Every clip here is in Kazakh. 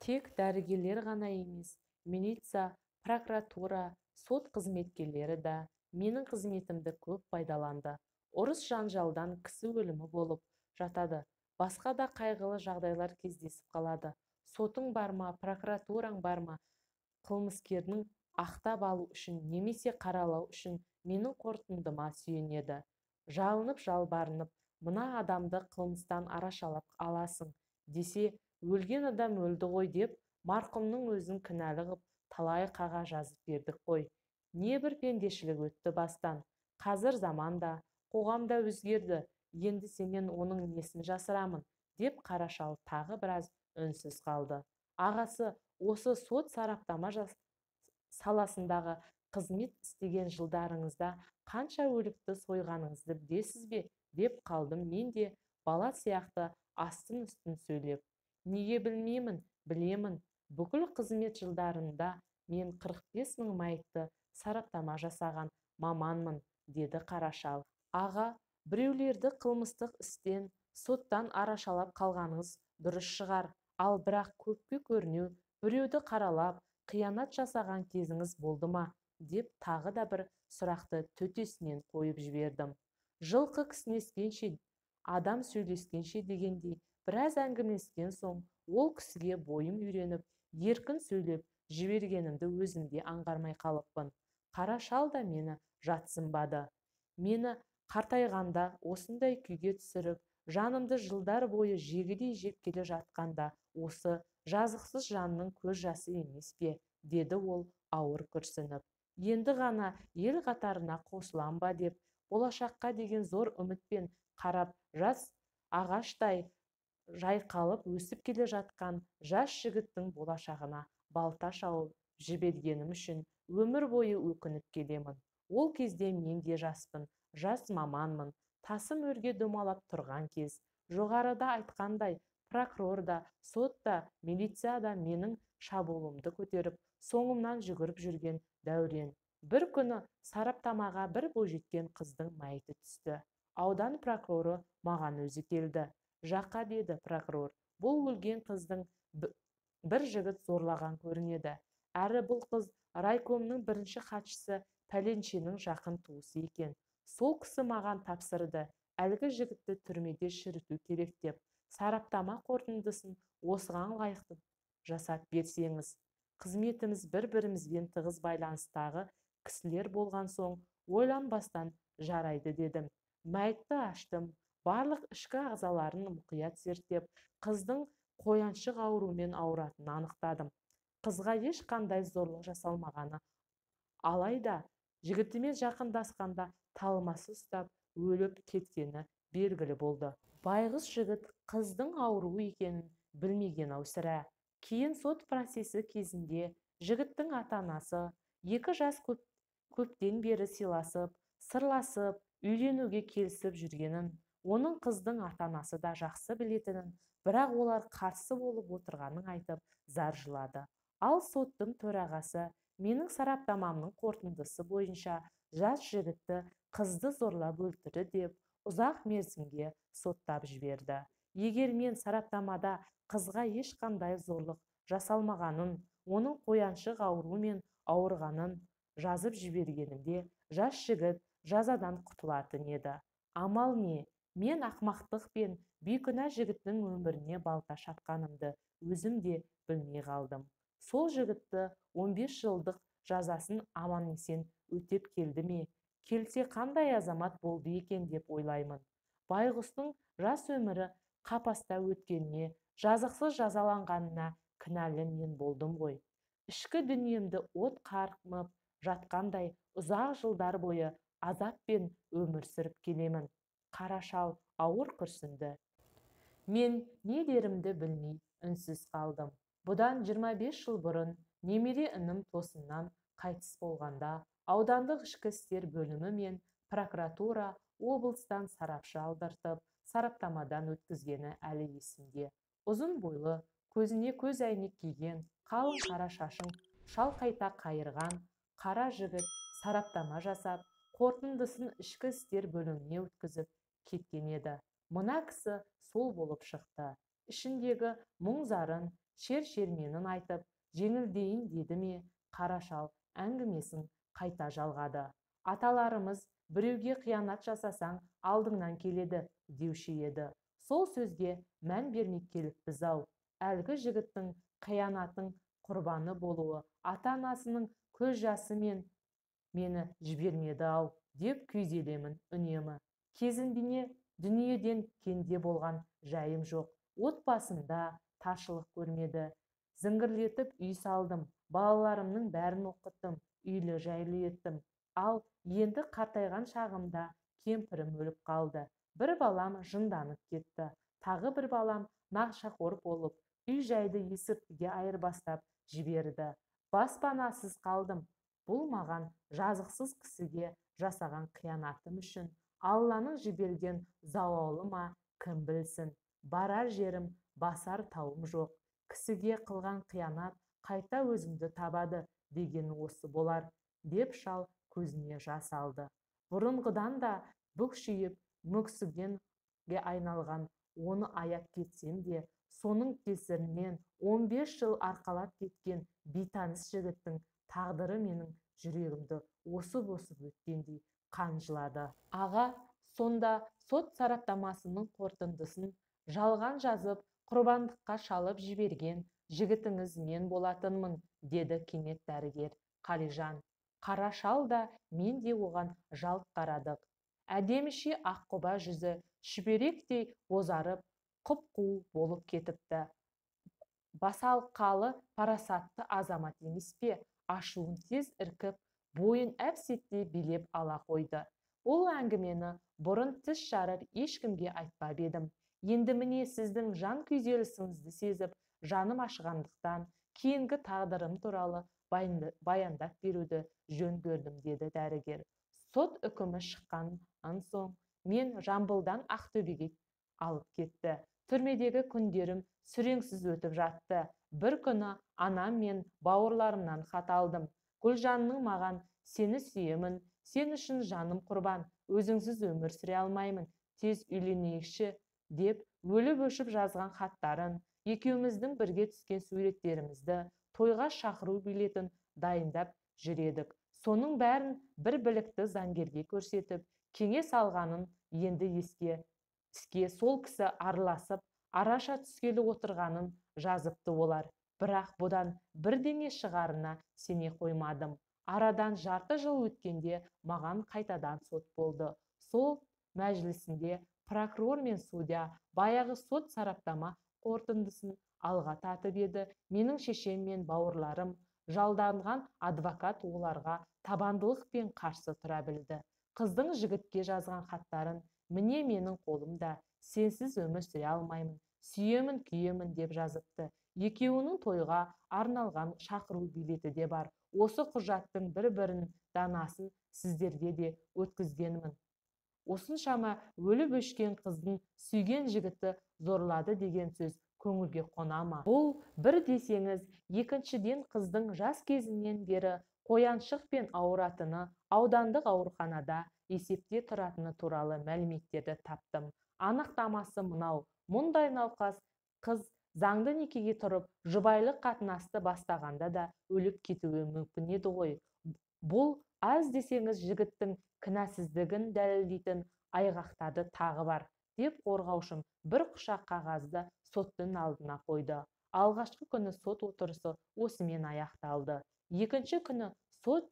Тек дәрігерлер ғана емес, милиция, прокуратура, сот қызметкерлері да менің қызметімді көп пайдаланды. Ұрыс жанжалдан кісі өлімі болып жатады. Басқа да қайғылы жағдайлар кездесіп қалады. Сотың бар ма, прокуратураң бар ма, қылмыскердің ақтап алу үшін немесе қаралау үшін менің қорытындыма сүйенеді. Жалынып жалбарынып, мына адамды қылмыстан арашалап аласың десе, өлген адам өлді ғой деп, марқұмның өзін кінәлі қып талай қағаз жазып бердік қой. Небір пендешілік өтті бастан. Қазір заманда, қоғамда өзгерді. Енді сенен оның несін жасырамын, деп Қарашал тағы біраз үнсіз қалды. Ағасы, осы сот сараптама саласындағы қызмет істеген жылдарыңызда қанша өлікті сойғаныңызды білесіз бе? Деп қалдым мен де бала сияқты астын үстін сөйлеп. Неге білмеймін, білемін. Бүкіл қызмет жылдарында мен 45 мың мәйітті сараптама жасаған маманмын, деді Қарашал. Аға, біреулерді қылмыстық істен, соттан арашалап қалғаныңыз дұрыс шығар, ал бірақ көпке көрінеу, біреуді қаралап, қиянат жасаған кезіңіз болды ма? Деп тағы да бір сұрақты төтесінен қойып жібердім. Жылқы кісінескенше, адам сөйлескенше дегендей, біраз әңгімелескен соң, ол кісіге бойым үйреніп, еркін сөйлеп жібергенімді өзімде аңғармай қалыппын. Қарашал да мені жатсынбады. Мені қартайғанда осындай күйге түсіріп, жанымды жылдар бойы жегідей жеп келе жатқанда, осы жазықсыз жанның көз жасы емес пе? Деді ол ауыр күрсініп. Енді ғана ел қатарына қосылам ба деп, болашаққа деген зор үмітпен қарап, жас ағаштай жайқалып өсіп келе жатқан жас жігіттің болашағына балта шауып жібергенім үшін өмір бойы өкініп келемін. Ол кезде мен де жаспын, жас маманмын, тасым өрге домалап тұрған кез. Жоғарыда айтқандай, прокурор да, сот та, милиция да менің шабуылымды көтеріп, соңымнан жүгіріп жүрген дәурен. Бір күні сараптамаға бір бойжеткен қыздың мәйіті түсті. Аудан прокуроры маған өзі келді. Жақа, деді прокурор, бұл өлген қыздың бір жігіт зорлаған көрінеді. Әрі бұл қыз райкомның бірінші хатшысы пәленшенің жақын туысы екен. Сол кісі маған тапсырды, әлгі жігітті түрмеде шіріту керек деп. Сараптама қорытындысын осыған лайықты жасап берсеңіз. Қызметіміз бір-бірімізбен тығыз байланыстағы кісілер болған соң, ойланбастан жарайды дедім. Мәйітті аштым, барлық ішкі ағзаларын мұқият зерттеп, қыздың қояншық аурумен ауыратынын анықтадым. Қызға ешқандай зорлық жасалмағаны, алайда жігітімен жақындасқанда талмасы ұстап өліп кеткені белгілі болды. Байғұс жігіт қыздың ауруы екенін білмеген-ау сірә. Кейін сот процесі кезінде жігіттің ата-анасы, екі жас көптен бері сыйласып, сырласып, үйленуге келісіп жүргенін, оның қыздың ата-анасы да жақсы білетінін, бірақ олар қарсы болып отырғанын айтып, зар жылады. Ал соттың төрағасы менің сараптамамның қорытындысы бойынша жас жігітті қызды зорлап өлтірді деп ұзақ мерзімге соттап жіберді. Егер мен сараптамада қызға ешқандай зорлық жасалмағанын, оның қояншық аурумен ауырғанын жазып жібергенімде, жас жігіт жазадан құтылатын еді. Амал не? Мен ақмақтық пен бейкүнә жігіттің өміріне балта шапқанымды өзім де білмей қалдым. Сол жігітті 15 жылдық жазасын аман-есен өтеп келді ме? Келсе қандай азамат болды екен деп ойлаймын. Байғұстың жас өмірі қапаста өткеніне, жазықсыз жазаланғанына кінәлі мен болдым ғой. Ішкі дүниемді от қарқымып жатқандай ұзақ жылдар бойы азаппен өмір сүріп келемін. Қарашал ауыр күрсінді. Мен не дерімді білмей үнсіз қалдым. Бұдан 25 жыл бұрын немере інім тосыннан қайтыс болғанда, аудандық ішкі істер бөлімі мен прокуратура облыстан сарапшы алдыртып, сараптамадан өткізгені әлі есімде. Ұзын бойлы, көзіне көз әйнек киген, қалың қара шашын шалқайта қайырған қара жігіт сараптама жасап, қорытындысын ішкі істер бөліміне өткізіп кеткен еді. Мына кісі сол болып шықты. Ішіндегі мұң-зарын, шер-шерменін айтып жеңілдейін деді ме, қара шал әңгімесін қайта жалғады. Аталарымыз біреуге қиянат жасасаң алдыңнан келеді деуші еді. Сол сөзге мән бермей келіппіз-ау. Әлгі жігіттің қиянаттың құрбаны болуы ата-анасының көз жасы мен мені жібермеді-ау деп күйзелемін үнемі. Кезінде дүниеден кенде болған жайым жоқ. Отбасымда таршылық көрмеді. Зіңгірлетіп үй салдым, балаларымның бәрін оқыттым, үйлі жайлы еттім. Ал енді қартайған шағымда кемпірім өліп қалды. Бір балам жынданып кетті. Тағы бір балам нашақор болып, үй жайды есірткіге айырбастап жіберді. Баспанасыз қалдым. Бұл маған жазықсыз кісіге жасаған қиянатым үшін Алланың жіберген зауалы ма, кім білсін. Барар жерім, басар тауым жоқ. Кісіге қылған қиянат қайта өзімді табады деген осы болар, деп шал көзіне жас алды. Бұрынғыдан да бүкшиіп мүксігенге айналған оны аяп кетсем де, соның кесірінен 15 жыл арқалап кеткен бейтаныс жігіттің тағдыры менің жүрегімді осып-осып өткендей қанжылады. Аға, сонда сот сараптамасының қорытындысын жалған жазып, құрбандыққа шалып жіберген жігітіңіз мен болатынмын, деді кенет дәрігер Қалижан. Қара шал да мен де оған жалт қарадық. Әдеміше аққұба жүзі шүберектей бозарып, құп-қу болып кетіпті. Басалқалы парасатты азамат емес пе? Ашуын тез іркіп, бойын әп-сәтте билеп ала қойды. Ол әңгімені бұрын тіс жарып ешкімге айтпап едім. Енді міне сіздің жан күйзелісіңізді сезіп, жаным ашығандықтан кейінгі тағдырым туралы баяндап беруді жөн көрдім, деді дәрігер. Сот үкімі шыққаннан соң мен Жамбылдан Ақтөбеге алып кетті. Түрмедегі күндерім сүреңсіз өтіп жатты. Бір күні анам мен бауырларымнан хат алдым. Гүлжанның маған сені сүйемін, сен үшін жаным құрбан, өзіңсіз өмір сүре алмаймын, тез үйленейікші деп өліп-өшіп жазған хаттарын, екеуміздің бірге түскен суреттерімізді, тойға шақыру билетін дайындап жүредік. Соның бәрін бір білікті заңгерге көрсетіп, кеңес алғанын енді іске сол кісі араласып, араша түскелі отырғанын жазыпты олар. Бірақ бұдан бірдеңе шығарына сене қоймадым. Арадан жарты жыл өткенде маған қайтадан сот болды. Сол мәжілісінде прокурор мен судья баяғы сот сараптама қорытындысын алға татып еді. Менің шешем мен бауырларым, жалданған адвокат оларға табандылықпен қарсы тұра білді. Қыздың жігітке жазған хаттарын міне менің қолымда, сенсіз өмір сүре алмаймын, сүйемін, күйемін деп жазыпты. Екеуінің тойға арналған шақыру билеті де бар. Осы құжаттың бір-бірін данасын сіздерге де өткізгенмін. Осыншама өліп өшкен қыздың сүйген жігіті зорлады деген сөз көңілге қонама? Бұл бір десеңіз, екіншіден қыздың жас кезінен бері қояншықпен ауыратыны, аудандық ауруханада есепте тұратыны туралы мәліметтерді таптым. Анықтамасы мынау: мұндай науқас қыз заңды некеге тұрып, жұбайлық қатынасты бастағанда да өліп кетуі мүмкін еді ғой. Бұл аз десеңіз жігіттің кінәсіздігін дәлелдейтін айғақтарды тағы бар, деп қорғаушым бір құшақ қағазды соттың алдына қойды. Алғашқы күні сот отырысы осымен аяқталды. Екінші күні сот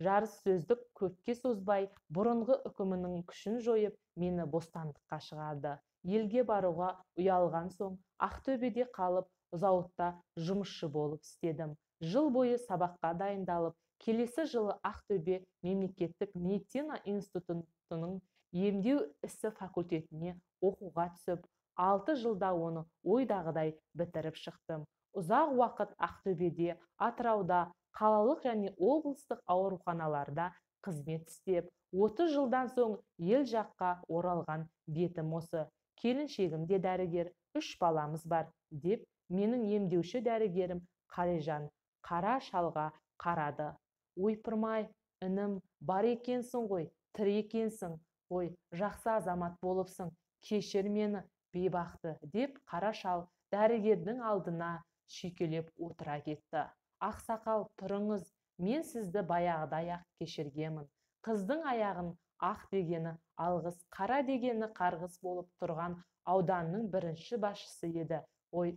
жарыссөздік көпке созбай бұрынғы үкімінің күшін жойып, мені бостандыққа шығарды. Елге баруға ұялған соң Ақтөбеде қалып, зауытта жұмысшы болып істедім. Жыл бойы сабаққа дайындалып, келесі жылы Ақтөбе мемлекеттік медицина институтының емдеу ісі факультетіне оқуға түсіп, 6 жылда оны ойдағыдай бітіріп шықтым. Ұзақ уақыт Ақтөбеде, Атырауда, қалалық және облыстық ауруханаларда қызмет істеп, 30 жылдан соң ел жаққа оралған бетім осы. Келіншегім де дәрігер, 3 баламыз бар, деп менің емдеуші дәрігерім Қалижан қара шалға қарады. Ойпырмай, інім, бар екенсің ғой, тірі екенсің ғой, жақсы азамат болыпсың, кешір мені, бейбақты, деп қара шал дәрігердің алдына шүйкелеп отыра кетті. Ақсақал, тұрыңыз, мен сізді баяғыдай-ақ кешіргемін. Қыздың аяғын ақ дегені алғыс, қара дегені қарғыс болып тұрған ауданның бірінші басшысы еді ғой.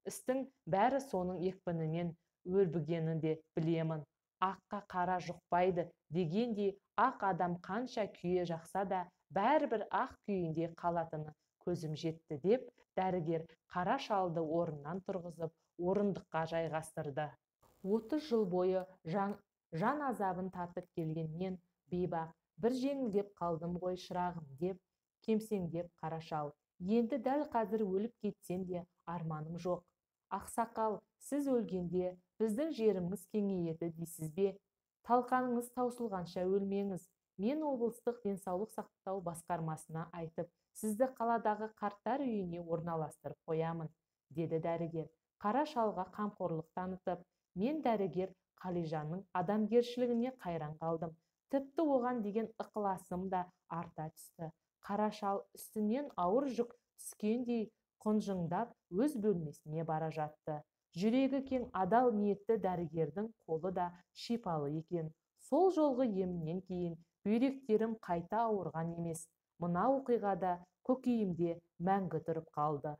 Істің бәрі соның екпінімен өрбігенін де білемін. Аққа қара жұқпайды дегендей, ақ адам қанша күйе жақса да бәрібір ақ күйінде қалатыны көзім жетті деп, дәрігер қара шалды орнынан тұрғызып, орындыққа жайғастырды. 30 жыл бойы жан азабын тартып келген мен, бейбақ, бір жеңілдеп қалдым ғой шырағым деп кемсеңдеп қара шал. Енді дәл қазір өліп кетсем де арманым жоқ. Ақсақал, сіз өлгенде біздің жеріміз кеңейеді дейсіз бе? Талқаныңыз таусылғанша өлмеңіз. Мен облыстық денсаулық сақтау басқармасына айтып, сізді қаладағы қарттар үйіне орналастырып қоямын, деді дәрігер. Қара шалға қамқорлық танытып, мен дәрігер Қалижанның адамгершілігіне қайран қалдым. Тіпті оған деген ықыласым да арта түсті. Қара шал үстінен ауыр жүк түскендей құнжыңдап өз бөлмесіне бара жатты. Жүрегі кең адал ниетті дәрігердің қолы да шипалы екен. Сол жолғы емінен кейін бүйректерім қайта ауырған емес. Мына оқиғада көкейімде мәңгі тұрып қалды.